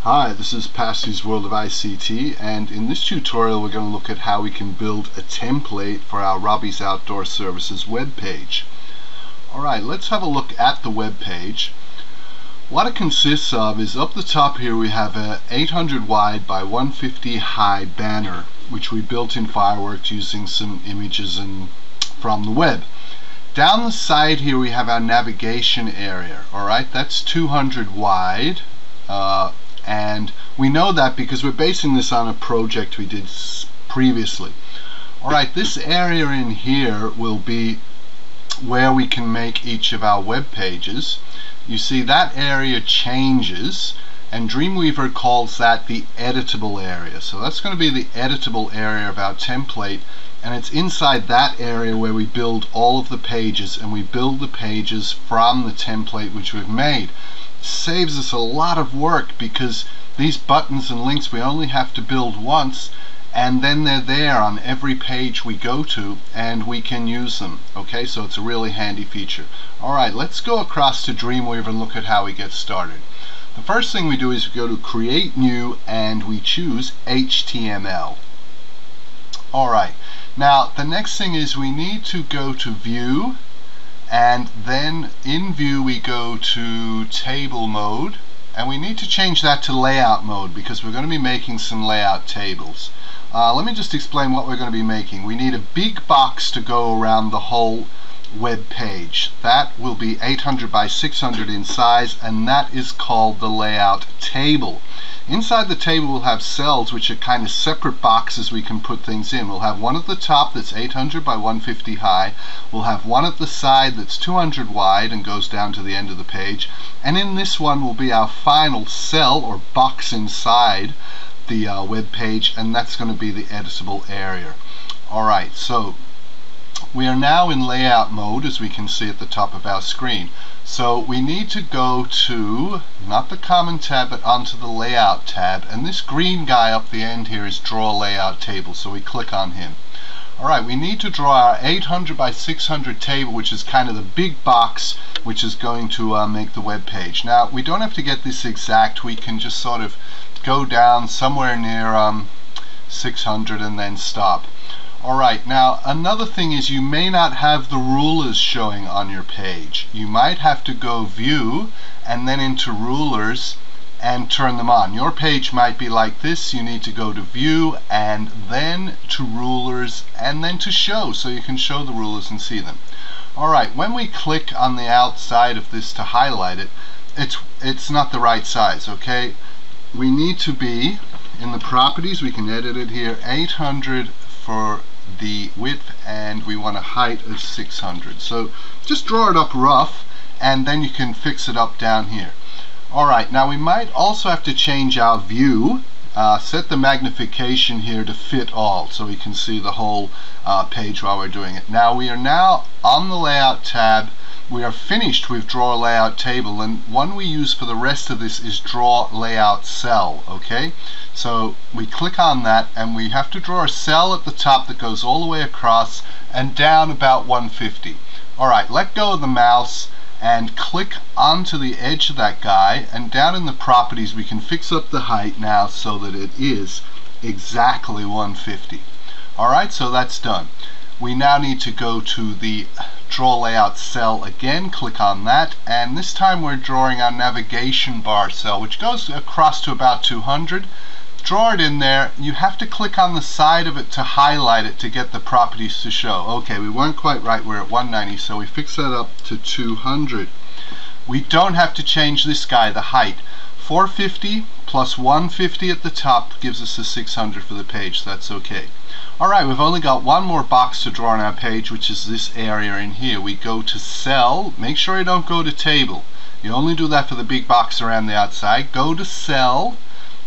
Hi, this is Passy's World of ICT, and in this tutorial we're going to look at how we can build a template for our Robbie's Outdoor Services web page. Alright, let's have a look at the web page. What it consists of is up the top here we have a 800 wide by 150 high banner, which we built in Fireworks using some images from the web. Down the side here we have our navigation area. Alright, that's 200 wide. And we know that because we're basing this on a project we did previously. Alright, this area in here will be where we can make each of our web pages. You see that area changes, and Dreamweaver calls that the editable area. So that's going to be the editable area of our template, and it's inside that area where we build all of the pages, and we build the pages from the template which we've made. Saves us a lot of work because these buttons and links we only have to build once, and then they're there on every page we go to and we can use them. Okay, so it's a really handy feature. Alright, let's go across to Dreamweaver and look at how we get started. The first thing we do is we go to Create New and we choose HTML. Alright, now the next thing is we need to go to View, and then in View we go to Table Mode, and we need to change that to Layout Mode because we're going to be making some layout tables. Let me just explain what we're going to be making. We need a big box to go around the whole web page. That will be 800 by 600 in size, and that is called the layout table. Inside the table we'll have cells which are kind of separate boxes we can put things in. We'll have one at the top that's 800 by 150 high. We'll have one at the side that's 200 wide and goes down to the end of the page. And in this one will be our final cell or box inside the web page, and that's going to be the editable area. Alright, so we are now in layout mode, as we can see at the top of our screen. So we need to go to, not the common tab, but onto the layout tab, and this green guy up the end here is draw layout table, so we click on him. Alright, we need to draw our 800 by 600 table, which is kind of the big box which is going to make the web page. Now we don't have to get this exact, we can just sort of go down somewhere near 600 and then stop. Alright, now another thing is you may not have the rulers showing on your page. You might have to go View and then into Rulers and turn them on. Your page might be like this. You need to go to View and then to Rulers and then to Show, so you can show the rulers and see them. Alright, when we click on the outside of this to highlight it, it's not the right size, okay? We need to be in the properties, we can edit it here, 800 for the width, and we want a height of 600. So just draw it up rough and then you can fix it up down here. Alright, now we might also have to change our view, set the magnification here to fit all so we can see the whole page while we're doing it. Now we are now on the layout tab. We are finished with draw layout table, and one we use for the rest of this is draw layout cell. Okay, so we click on that and we have to draw a cell at the top that goes all the way across and down about 150. Alright, let go of the mouse and click onto the edge of that guy, and down in the properties we can fix up the height now so that it is exactly 150. Alright, so that's done. We now need to go to the draw layout cell again, click on that, and this time we're drawing our navigation bar cell, which goes across to about 200. Draw it in there. You have to click on the side of it to highlight it to get the properties to show. Okay, we weren't quite right, we're at 190, so we fix that up to 200. We don't have to change this guy, the height. 450 plus 150 at the top gives us a 600 for the page, so that's okay. Alright, we've only got one more box to draw on our page, which is this area in here. We go to Cell, make sure you don't go to Table. You only do that for the big box around the outside. Go to Cell,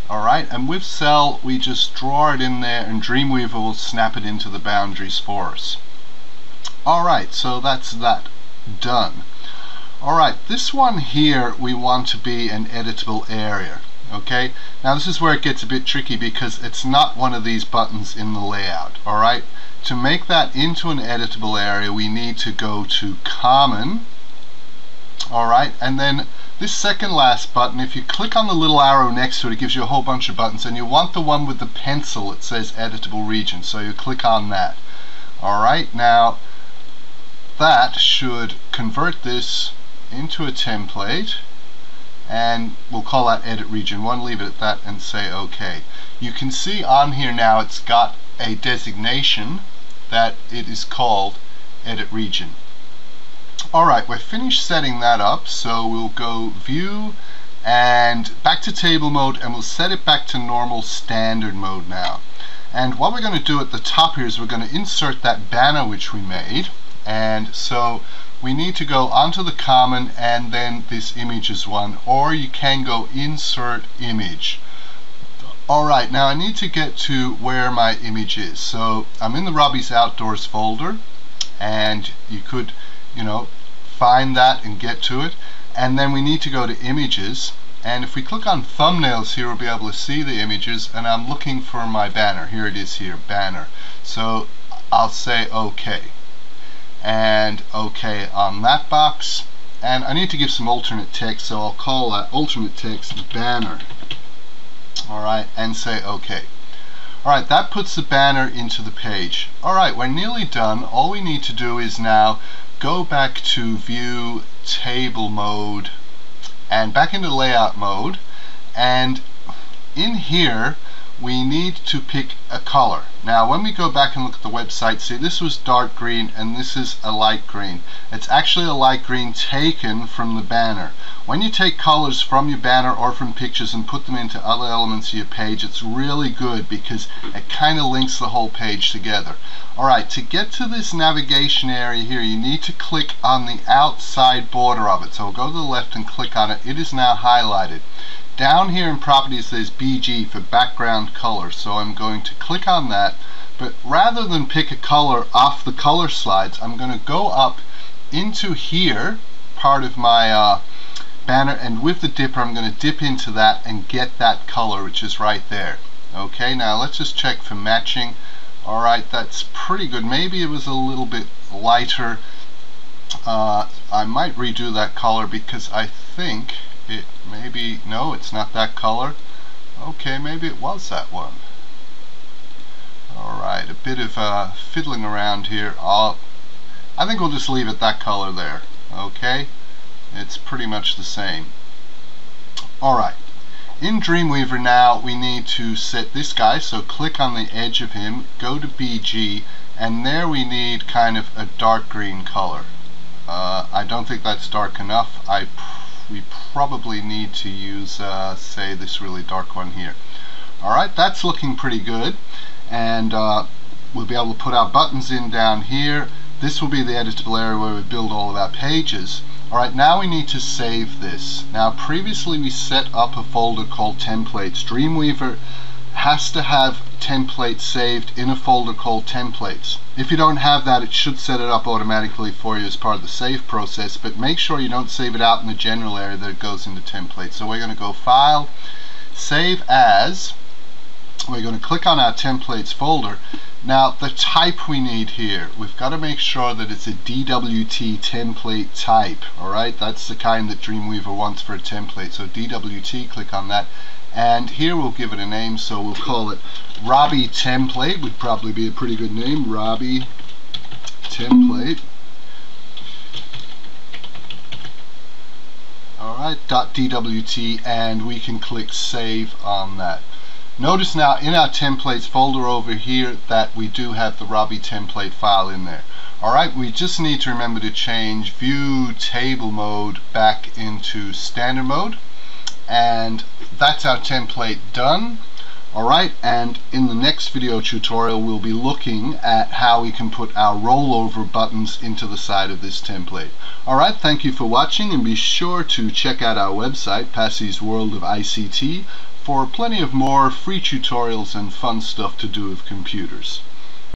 alright, and with Cell we just draw it in there and Dreamweaver will snap it into the boundaries for us. Alright, so that's that done. Alright, this one here we want to be an editable area. Okay, now this is where it gets a bit tricky because it's not one of these buttons in the layout. Alright, to make that into an editable area we need to go to Common, alright, and then This second last button, if you click on the little arrow next to it, it gives you a whole bunch of buttons, and you want the one with the pencil that says Editable Region, so you click on that. Alright, now that should convert this into a template, and we'll call that Edit Region 1, leave it at that, and say OK. You can see on here now it's got a designation that it is called Edit Region. Alright, we're finished setting that up, so we'll go View and back to Table Mode, and we'll set it back to normal standard mode now. And what we're going to do at the top here is we're going to insert that banner which we made, and so we need to go onto the common and then this images one, or you can go Insert Image. Alright, now I need to get to where my image is. So I'm in the Robbie's Outdoors folder, and you could, find that and get to it. And then we need to go to Images, and if we click on Thumbnails here, we'll be able to see the images, and I'm looking for my banner. Here it is here, Banner. So I'll say OK. And OK on that box. And I need to give some alternate text, so I'll call that alternate text Banner. Alright, and say OK. Alright, that puts the banner into the page. Alright, we're nearly done. All we need to do is now go back to View, Table Mode, and back into Layout Mode, and in here we need to pick a color. Now when we go back and look at the website, see this was dark green and this is a light green. It's actually a light green taken from the banner. When you take colors from your banner or from pictures and put them into other elements of your page, it's really good because it kind of links the whole page together. Alright, to get to this navigation area here, you need to click on the outside border of it. So we'll go to the left and click on it. It is now highlighted. Down here in Properties there's BG for background color, so I'm going to click on that, but rather than pick a color off the color slides, I'm going to go up into here, part of my banner, and with the dipper I'm going to dip into that and get that color which is right there. Okay, now let's just check for matching. Alright, that's pretty good. Maybe it was a little bit lighter. I might redo that color because I think it maybe, no, it's not that color. Okay, maybe it was that one. Alright, a bit of fiddling around here. I think we'll just leave it that color there. Okay, it's pretty much the same. Alright, in Dreamweaver now we need to set this guy, so click on the edge of him, go to BG, and there we need kind of a dark green color. I don't think that's dark enough. We probably need to use, say, this really dark one here. Alright, that's looking pretty good, and we'll be able to put our buttons in down here. This will be the editable area where we build all of our pages. Alright, now we need to save this. Now previously we set up a folder called Templates. Dreamweaver has to have templates saved in a folder called Templates. If you don't have that, it should set it up automatically for you as part of the save process, but make sure you don't save it out in the general area that it goes into Templates. So we're going to go File, Save As. We're going to click on our Templates folder. Now the type we need here, we've got to make sure that it's a Dwt Template Type. Alright, that's the kind that Dreamweaver wants for a template. So Dwt, click on that. And here we'll give it a name, so we'll call it Robbie Template, would probably be a pretty good name, Robbie Template. Alright, .dwt, and we can click Save on that. Notice now in our templates folder over here that we do have the Robbie template file in there. Alright, we just need to remember to change View Table Mode back into Standard Mode. And that's our template done. Alright, and in the next video tutorial we'll be looking at how we can put our rollover buttons into the side of this template. Alright, thank you for watching, and be sure to check out our website, Passy's World of ICT, for plenty of more free tutorials and fun stuff to do with computers.